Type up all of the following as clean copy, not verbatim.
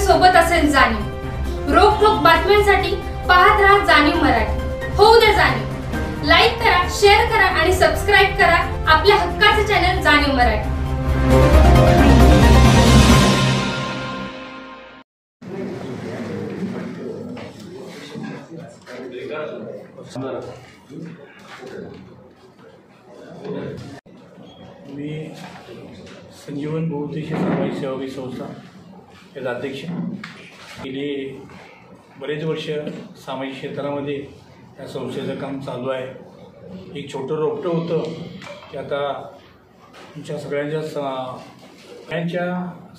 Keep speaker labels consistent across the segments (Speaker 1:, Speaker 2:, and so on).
Speaker 1: सोबत असेल जाणीव। रोखोक बातम्यांसाठी पाहत राहा जाणीव मराठी। होऊ दे जाणीव। लाईक करा, शेअर करा आणि सबस्क्राइब करा आपल्या हक्काचे चॅनल जाणीव मराठी।
Speaker 2: मी संजीवन बहुउद्देशीय सामाजिक सेवा संस्था याचा अध्यक्ष। गेले बरेच वर्ष सामाजिक क्षेत्रामध्ये या संस्थेचं काम चालू आहे। एक छोटं रोपटं होतं की आता तुमच्या सगळ्यांच्या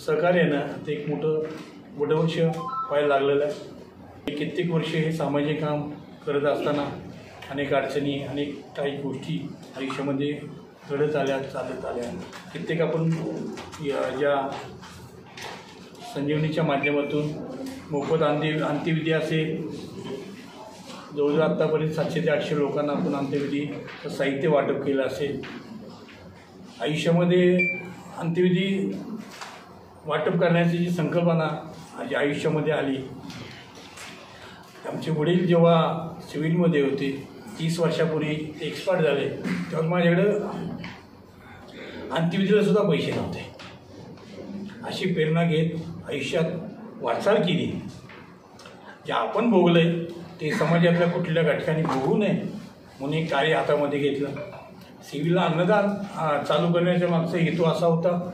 Speaker 2: सहकार्यानं ते एक मोठं वर्ष व्हायला लागलेलं आहे। कित्येक वर्ष हे सामाजिक काम करत असताना अनेक अडचणी, अनेक काही गोष्टी आयुष्यामध्ये घडत आल्या, चालत आल्या। कित्येक आपण ज्या संजीवनीच्या माध्यमातून मोफत अंत्यविधी असेल, जवळजवळ आत्तापर्यंत 700 ते 800 लोकांना आपण अंत्यविधी साहित्य वाटप केलं असेल। आयुष्यामध्ये अंत्यविधी वाटप करण्याची जी संकल्पना माझ्या आयुष्यामध्ये आली, आमचे वडील जेव्हा सिव्हिलमध्ये होते 30 वर्षापूर्वी एक्सपायर झाले, तेव्हा माझ्याकडं अंत्यविधीला सुद्धा पैसे नव्हते। अशी प्रेरणा घेत आयुष्यात वाटचाल केली। जे आपण भोगलं आहे ते समाजातल्या कुठल्या घटकांनी भोगू नये म्हणून एक कार्य हातामध्ये घेतलं। सिव्हिलला अन्नदान चालू करण्याच्या मागचा हेतू असा होता,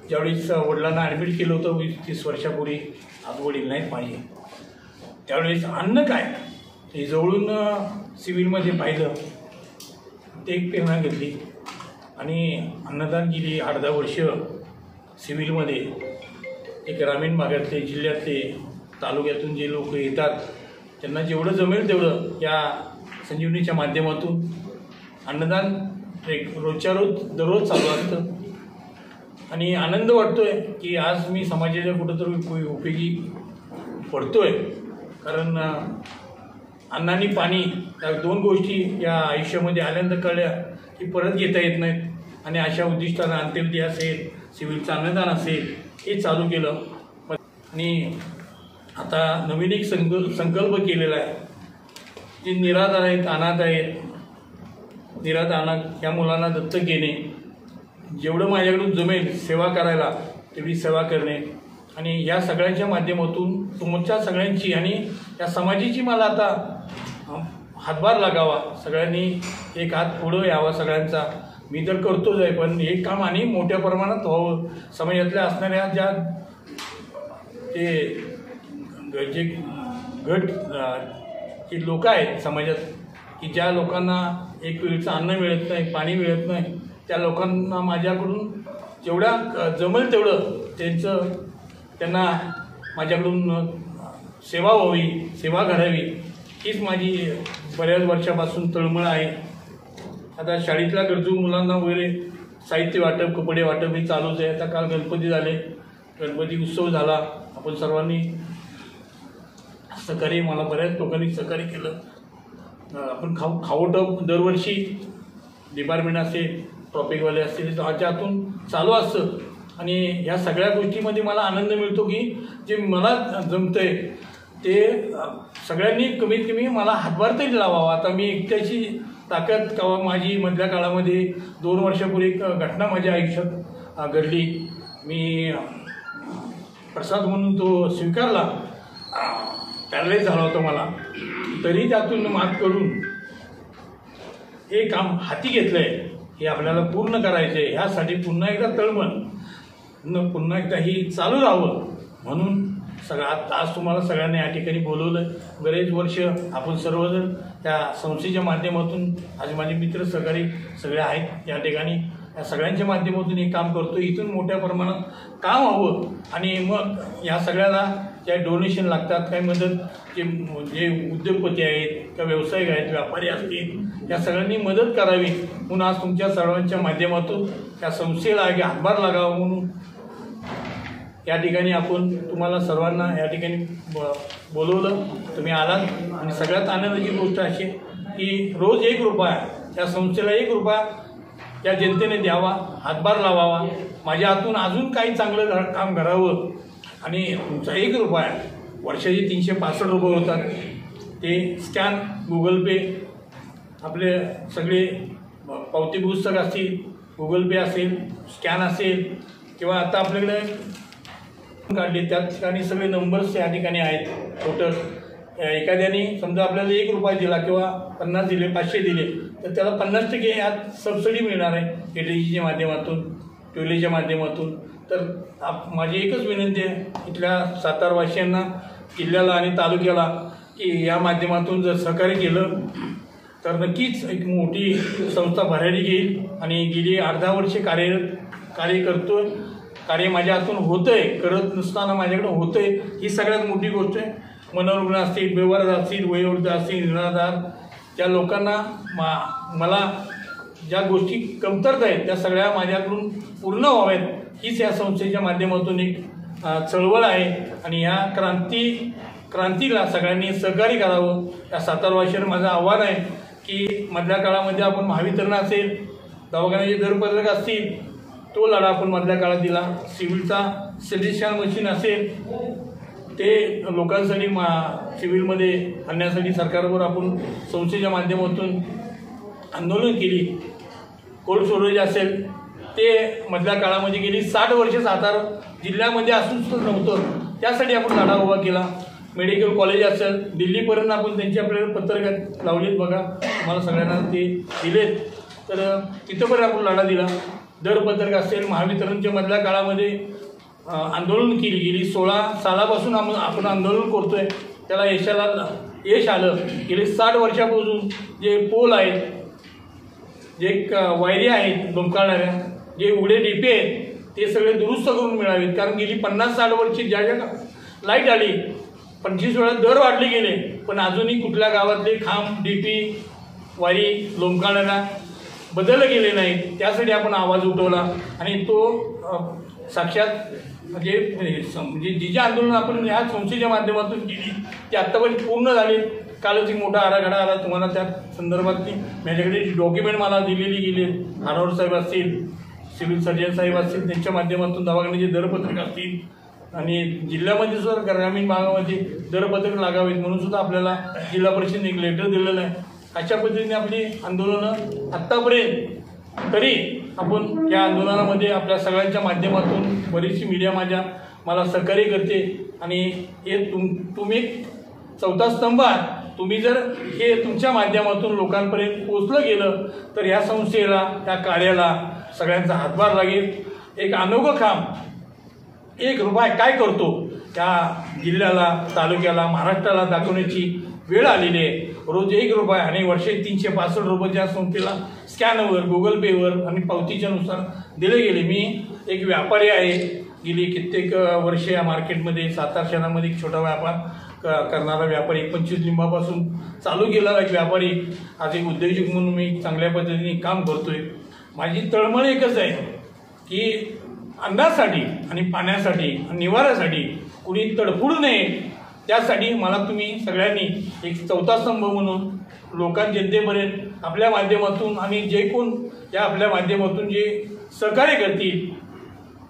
Speaker 2: ज्यावेळेस वडिलांना ॲडमिट केलं होतं 20-30 वर्षापूर्वी, आज वडील नाहीत माझे, त्यावेळेस अन्न काय हे जवळून सिव्हिलमध्ये पाहिलं, ते एक प्रेरणा घेतली आणि अन्नदान केली। 8-10 वर्ष सिव्हिलमध्ये एक ग्रामीण भागातले, जिल्ह्यातले, तालुक्यातून जे लोक येतात त्यांना जेवढं जमेल तेवढं या संजीवनीच्या माध्यमातून अन्नदान एक रोजच्या रोज दररोज चालू असतं आणि आनंद वाटतो आहे की आज मी समाजाच्या कुठंतरी उपयोगी पडतो आहे। कारण अन्न आणि पाणी या 2 गोष्टी या आयुष्यामध्ये आल्यानंतर कळल्या की परत घेता येत नाहीत आणि अशा उद्दिष्टानं अंत्यविधी असेल, सिव्हिलचं अन्नदान असेल, हे चालू केलं। आणि आता नवीन एक संकल्प केलेला आहे, जे निराधार आहेत, अनाथ आहेत, अनाथ या मुलांना दत्तक घेणे, जेवढं माझ्याकडून जमेल सेवा करायला तेवढी सेवा करणे आणि या सगळ्यांच्या माध्यमातून तुमच्या सगळ्यांची आणि या समाजाची मला आता हातभार लागावा। सगळ्यांनी एक हात पुढं यावा सगळ्यांचा। मी तर करतोच आहे, पण एक काम आणि मोठ्या प्रमाणात व्हावं। समाजातल्या असणाऱ्या ज्या जे गट जे लोक आहेत समाजात की ज्या लोकांना एक वेळचं अन्न मिळत नाही, पाणी मिळत नाही, त्या लोकांना माझ्याकडून जेवढा जमेल तेवढं त्यांना माझ्याकडून सेवा व्हावी, सेवा घडावी, हीच माझी बऱ्याच वर्षापासून तळमळ आहे। आता शाळेतल्या गरजू मुलांना वगैरे साहित्य वाटप, कपडे वाटप हे चालूच आहे। आता काल गणपती झाले, गणपती उत्सव झाला, आपण सर्वांनी सहकार्य, मला बऱ्याच लोकांनी सहकार्य केलं। आपण खावटप दरवर्षी डिपार्टमेंट असेल, टॉपिकवाले असतील, त्यातून चालू असतं आणि ह्या सगळ्या गोष्टीमध्ये मला आनंद मिळतो की जे मला जमतं आहे ते सगळ्यांनी कमीत कमी मला हातभार तरी लावावा। आता मी एकट्याची ताकद किंवा माझी मधल्या काळामध्ये 2 वर्षापूर्वी एक घटना माझ्या आयुष्यात घडली। मी प्रसाद म्हणून तो स्वीकारला, पॅरलाइज झाला होता मला, तरी त्यातून मात करून हे काम हाती घेतलं आहे। हे आपल्याला पूर्ण करायचं आहे, ह्यासाठी पुन्हा एकदा तळमळ, पुन्हा एकदा ही चालू राहावं म्हणून आज तुम्हाला सगळ्यांना या ठिकाणी बोलवलं। बरेच वर्ष आपण सर्वजण त्या संस्थेच्या माध्यमातून, आज माझे मित्र सहकारी सगळे आहेत या ठिकाणी, या सगळ्यांच्या माध्यमातून हे काम करतो। इथून मोठ्या प्रमाणात काम हवं आणि मग या सगळ्याला ज्या डोनेशन लागतात, काही मदत, जे उद्योगपती आहेत किंवा व्यावसायिक आहेत, व्यापारी असतील, या सगळ्यांनी मदत करावी म्हणून आज तुमच्या सर्वांच्या माध्यमातून त्या संस्थेला हातभार लागावा म्हणून या ठिकाणी आपण तुम्हाला सर्वांना या ठिकाणी बोलवलं। तुम्ही आलात आणि सगळ्यात आनंदाची गोष्ट अशी की रोज 1 रुपया त्या संस्थेला 1 रुपया या जनतेने द्यावा, हातभार लावावा, माझ्या हातून अजून काही चांगलं काम करावं आणि तुमचा 1 रुपया वर्षाचे 365 रुपये होतात. ते स्कॅन, गुगल पे, आपले सगळे पावती पुस्तक असतील, गुगल पे असेल, स्कॅन असेल, किंवा आता आपल्याकडे काढले त्या ठिकाणी सगळे नंबर्स त्या ठिकाणी आहेत. टोटल एखाद्याने समजा आपल्याला 1 रुपया दिला किंवा 50 दिले, 500 दिले, तर त्याला 50% यात सबसिडी मिळणार आहे एलआयसीच्या माध्यमातून, ट्युलेच्या माध्यमातून. तर माझी एकच विनंती आहे इथल्या सातारवासियांना, जिल्ह्याला आणि तालुक्याला, की या माध्यमातून जर सहकार्य केलं तर नक्कीच एक मोठी संस्था भरारी घेईल. आणि गेली अर्धा वर्षे कार्य करतो, कार्य माझ्या हातून होतं आहे, करत नसताना माझ्याकडं होतं आहे, ही सगळ्यात मोठी गोष्ट आहे. मनोरुग्ण असतील, बेवारस असतील, वयोवृद्ध असतील, निराधार, त्या लोकांना मला ज्या गोष्टी कमतरता आहेत त्या सगळ्या माझ्याकडून पूर्ण व्हाव्यात, हीच या संस्थेच्या माध्यमातून एक चळवळ आहे. आणि ह्या क्रांतीला सगळ्यांनी सहकार्य करावं. या सातारवासियांना माझं आव्हान आहे की मधल्या काळामध्ये आपण महावितरण असेल, दवाखान्याचे दरपत्रक असतील, तो लढा आपण मधल्या काळात दिला. सिव्हिलचा सिलेक्शन मशीन असेल, ते लोकांसाठी सिव्हिलमध्ये आणण्यासाठी सरकारवर आपण संस्थेच्या माध्यमातून आंदोलन केली. कोल्ड स्टोरेज असेल, ते मधल्या काळामध्ये गेली 60 वर्षे सातारा जिल्ह्यामध्ये असून नव्हतं, त्यासाठी आपण लढा उभा केला. मेडिकल कॉलेज असेल, दिल्लीपर्यंत आपण त्यांची आपल्याला पत्रकात लावलीत बघा, तुम्हाला सगळ्यांना ते दिलेत, तर तिथंपर्यंत आपण लढा दिला. दरपत्रक असेल, महावितरणच्या मधल्या काळामध्ये आंदोलन केली गेली. 16 सालापासून आपण आंदोलन करतो आहे, त्याला यश आलं. गेले 60 वर्षापासून जे पोल आहेत, जे वायरी आहेत लोंबकाळणाऱ्या, जे उघडे डीपे आहेत, ते सगळे दुरुस्त करून मिळावेत. कारण गेली 50-60 वर्षी ज्या लाईट आली 25 वेळा दर वाढले गेले, पण अजूनही कुठल्या गावातले खांब, डीपी, वारी, लोंबकाळणाऱ्या बदलले गेले नाहीत. त्यासाठी आपण आवाज उठवला आणि तो साक्षात म्हणजे जी आंदोलन आपण ह्या संस्थेच्या माध्यमातून केली ती आत्तापर्यंत पूर्ण झाली. कालच एक मोठा आराखडा आला, तुम्हाला त्या संदर्भातली माझ्याकडे डॉक्युमेंट मला दिलेली गेली. हारावर साहेब असतील, सिव्हिल सर्जन साहेब असतील, त्यांच्या माध्यमातून दवाखान्याचे दरपत्रक असतील, आणि जिल्ह्यामध्ये सुद्धा ग्रामीण भागामध्ये दरपत्रक लागावेत म्हणून सुद्धा आपल्याला जिल्हा परिषदेने एक लेटर दिलेलं आहे. अशा पद्धतीने आपली आंदोलनं आत्तापर्यंत, तरी आपण या आंदोलनामध्ये आपल्या सगळ्यांच्या माध्यमातून बरीचशी मीडिया मला सहकार्य करते. आणि हे तुम्ही चौथा स्तंभ आहात. तुम्ही जर हे तुमच्या माध्यमातून लोकांपर्यंत पोचलं गेलं तर या संस्थेला, त्या कार्याला सगळ्यांचा हातभार लागेल. एक अनोखं काम 1 रुपया काय करतो त्या जिल्ह्याला, तालुक्याला, महाराष्ट्राला दाखवण्याची वेळ आलेली आहे. रोज 1 रुपया आणि वर्षे 365 रुपये त्या संस्थेला स्कॅनवर, गुगल पेवर आणि पावतीच्या नुसार दिले गेले. मी एक व्यापारी आहे, गेली कित्येक वर्षे या मार्केटमध्ये, सातारा शहरामध्ये एक छोटा व्यापार करणारा व्यापारी, 25 लिंबापासून चालू केलेला एक व्यापारी, आज एक उद्योजक म्हणून मी चांगल्या पद्धतीने काम करतोय. माझी तळमळ एकच आहे की अन्नासाठी आणि पाण्यासाठी आणि निवाऱ्यासाठी कुणी तडफडू नये. त्यासाठी मला तुम्ही सगळ्यांनी एक चौथा स्तंभ म्हणून जनतेपर्यंत आपल्या माध्यमातून, आणि जे कोण या आपल्या माध्यमातून जे सहकार्य करतील,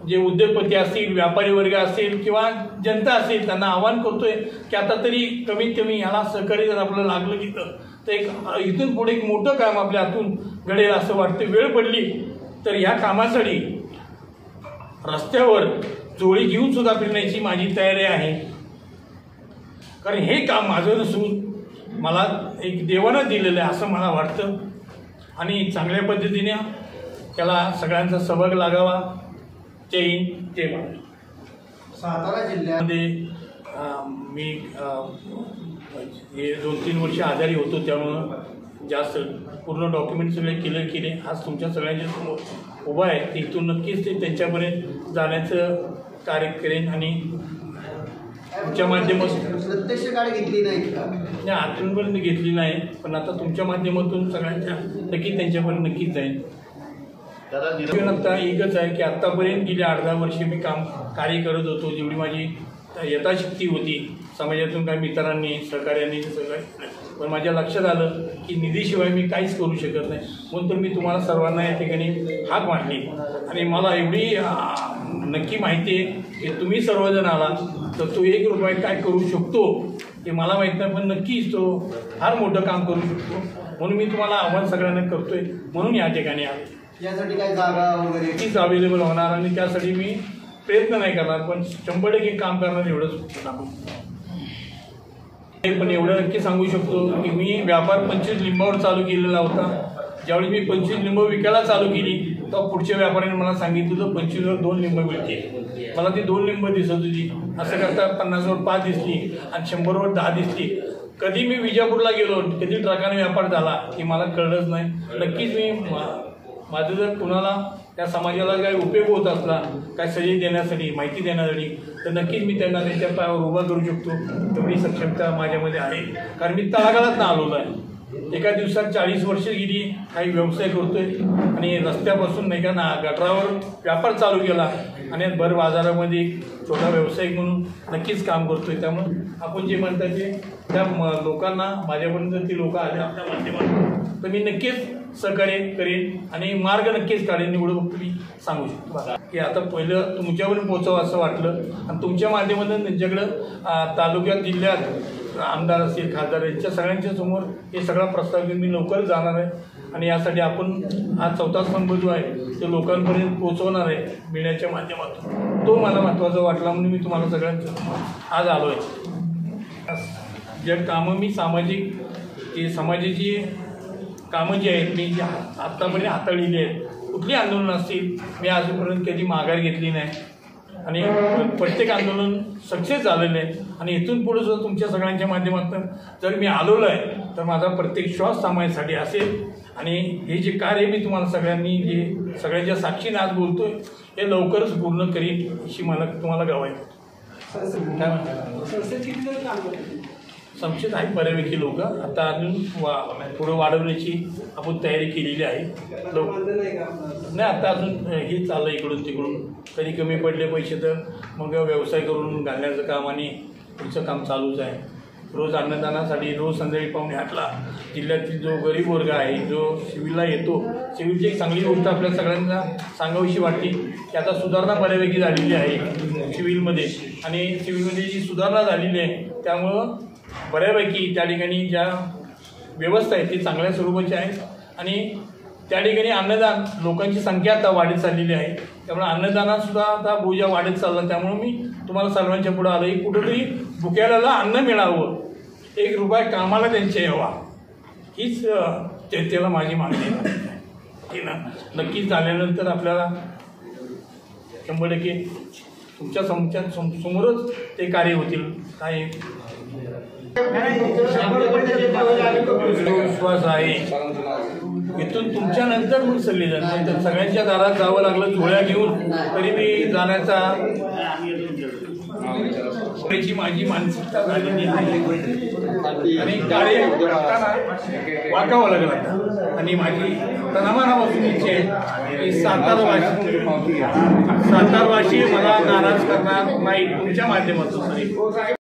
Speaker 2: जे उद्योगपती असतील, व्यापारी वर्ग असतील किंवा जनता असेल, त्यांना आवाहन करतोय की आता तरी कमीत कमी ह्याला सहकार्य जर आपलं लागलं गेलं तर एक इथून पुढे एक मोठं काम आपल्या हातून घडेल असं वाटतं. वेळ पडली तर ह्या कामासाठी रस्त्यावर जोडी घेऊन सुद्धा फिरण्याची माझी तयारी आहे. कारण हे काम माझं नसून मला एक देवानं दिलेलं आहे असं मला वाटतं. आणि चांगल्या पद्धतीने त्याला सगळ्यांचा सहभाग लागावा. जय हिंद, जय महाराष्ट्र.
Speaker 3: सातारा जिल्ह्यामध्ये
Speaker 2: मी हे 2-3 वर्ष आजारी होतो, त्यामुळं जास्त पूर्ण डॉक्युमेंट सगळे क्लिअर केले. आज तुमच्या सगळ्यांच्या समोर उभा आहे, ते इथून नक्कीच ते त्यांच्यापर्यंत जाण्याचं कार्य करेन. आणि तुमच्या माध्यमातून
Speaker 3: प्रत्यक्ष गाडी घेतली नाही का?
Speaker 2: नाही, आतूनपर्यंत घेतली नाही, पण आता तुमच्या माध्यमातून सगळ्यांच्या नक्की त्यांच्यापर्यंत नक्कीच जाईल. आता एकच आहे की आत्तापर्यंत गेली 18 वर्षे मी कार्य करत होतो. जेवढी माझी यथाशक्ती होती, समाजातून काही मित्रांनी, सहकार्यांनी सगळं, पण माझ्या लक्षात आलं की निधीशिवाय मी काहीच करू शकत नाही. म्हणून तर मी तुम्हाला सर्वांना या ठिकाणी हाक मांडली. आणि मला एवढी नक्की माहिती आहे की तुम्ही सर्वजण आला तर तो 1 रुपया काय करू शकतो हे मला माहीत नाही, पण नक्कीच तो फार मोठं काम करू शकतो. म्हणून मी तुम्हाला आव्हान सगळ्यांना करतोय, म्हणून या ठिकाणी आले.
Speaker 3: यासाठी काय जागा वगैरे
Speaker 2: तीच अवेलेबल होणार आणि त्यासाठी मी प्रयत्न नाही करणार, पण 100% काम करणार एवढंच सांगू. पण एवढं नक्की सांगू शकतो की मी व्यापार 25 लिंबावर चालू केलेला होता. ज्यावेळी मी 25 लिंब विकायला चालू केली तेव्हा पुढच्या व्यापाऱ्याने मला सांगितलं होतं 25वर 2 लिंब मिळते. मला ती 2 लिंब दिसत होती. असं करता 50वर 5 दिसली आणि 100वर 10 दिसली. कधी मी विजापूरला गेलो, कधी ट्रकाने व्यापार झाला की मला कळलंच नाही. नक्कीच मी माझं जर कुणाला त्या समाजाला काही उपयोग होत असला, काय सजेस्ट देण्यासाठी, माहिती देण्यासाठी, तर नक्कीच मी त्यांना त्यांच्या पायावर उभा करू शकतो. तेवढी सक्षमता माझ्यामध्ये आहे, कारण मी तळागाळात आलेलो आहे. एका दिवसात 40 वर्ष गेली काही व्यवसाय करतोय आणि रस्त्यापासून नाही का ना गटारावर व्यापार चालू केला आणि भर बाजारामध्ये छोटा व्यावसायिक म्हणून नक्कीच काम करतोय. त्यामुळे आपण जे म्हणतात ते त्या लोकांना माझ्यापर्यंत ती लोक आले आपल्या माध्यमातून तर मी नक्कीच सहकार्य करेन आणि मार्ग नक्कीच काढेन. एवढं फक्त मी सांगू शकतो की आता पहिलं तुमच्यापर्यंत पोचावं असं वाटलं आणि तुमच्या माध्यमातून त्यांच्याकडं तालुक्यात जिल्ह्यात आमदार असतील, खासदार यांच्या सगळ्यांच्या समोर हे सगळा प्रस्ताव घेऊन मी लवकरच जाणार आहे आणि यासाठी आपण हा 4था स्तंभ जो आहे तो लोकांपर्यंत पोहोचवणार आहे मीडियाच्या माध्यमातून. तो मला महत्त्वाचा वाटला म्हणून मी तुम्हाला सगळ्यांचं आज आलो आहे. ज्या कामं मी समाजाची कामं जी आहेत मी जी आत्तापर्यंत हाताळलेली आहेत, कुठली आंदोलनं असतील मी आजपर्यंत कधी माघार घेतली नाही आणि प्रत्येक आंदोलन सक्सेस झालेलं आहे. आणि इथून पुढे सुद्धा तुमच्या सगळ्यांच्या माध्यमातून जर मी आलेलो आहे तर माझा प्रत्येक श्वास थांबण्यासाठी असेल आणि हे जे कार्य मी तुम्हाला सगळ्यांनी जे सगळ्यांच्या साक्षीने आज बोलतो आहे हे लवकरच पूर्ण करीन अशी मला तुम्हाला गवाही. काय म्हणतात संशयित आहे बऱ्यापैकी लोक. आता अजून पुढं वाढवण्याची आपण तयारी केलेली आहे. नाही आता अजून हे चाललं इकडून तिकडून, कधी कमी पडले पैसे तर मग व्यवसाय करून घालण्याचं काम आणि पुढचं काम चालूच आहे. रोज अन्नदानासाठी रोज संध्याकाळी 7:45ला जिल्ह्यातील जो गरीब वर्ग आहे जो सिव्हिलला येतो, सिव्हिलची एक चांगली गोष्ट आपल्या सगळ्यांना सांगावीशी वाटली की आता सुधारणा बऱ्यापैकी झालेली आहे सिव्हिलमध्ये आणि सिव्हिलमध्ये जी सुधारणा झालेली आहे त्यामुळं बऱ्यापैकी त्या ठिकाणी ज्या व्यवस्था आहे ती चांगल्या स्वरूपाची आहे आणि त्या ठिकाणी अन्नदान लोकांची संख्या आता वाढत चाललेली आहे. त्यामुळे अन्नदानातसुद्धा आता बोजा वाढत चालला. त्यामुळे मी तुम्हाला सर्वांच्या पुढं आलो की कुठंतरी भुक्याला अन्न मिळावं, 1 रुपया कामाला त्यांच्या यावा, हीच त्याला माझी मागणी आहे ना. नक्कीच झाल्यानंतर आपल्याला 100% तुमच्या समोरच ते कार्य होतील. काय विश्वास आहे इथून तुमच्यानंतर मग सगळेजण सगळ्यांच्या दारात जावं लागलं झोळ्या घेऊन तरी मी जाण्याचा माझी मानसिकता झालेली आहे आणि कार्य करताना वाकावं लागलं आणि माझी तनामानापासून इच्छा आहे की सातारवाशी मला नाराज करणार नाही तुमच्या माध्यमातून.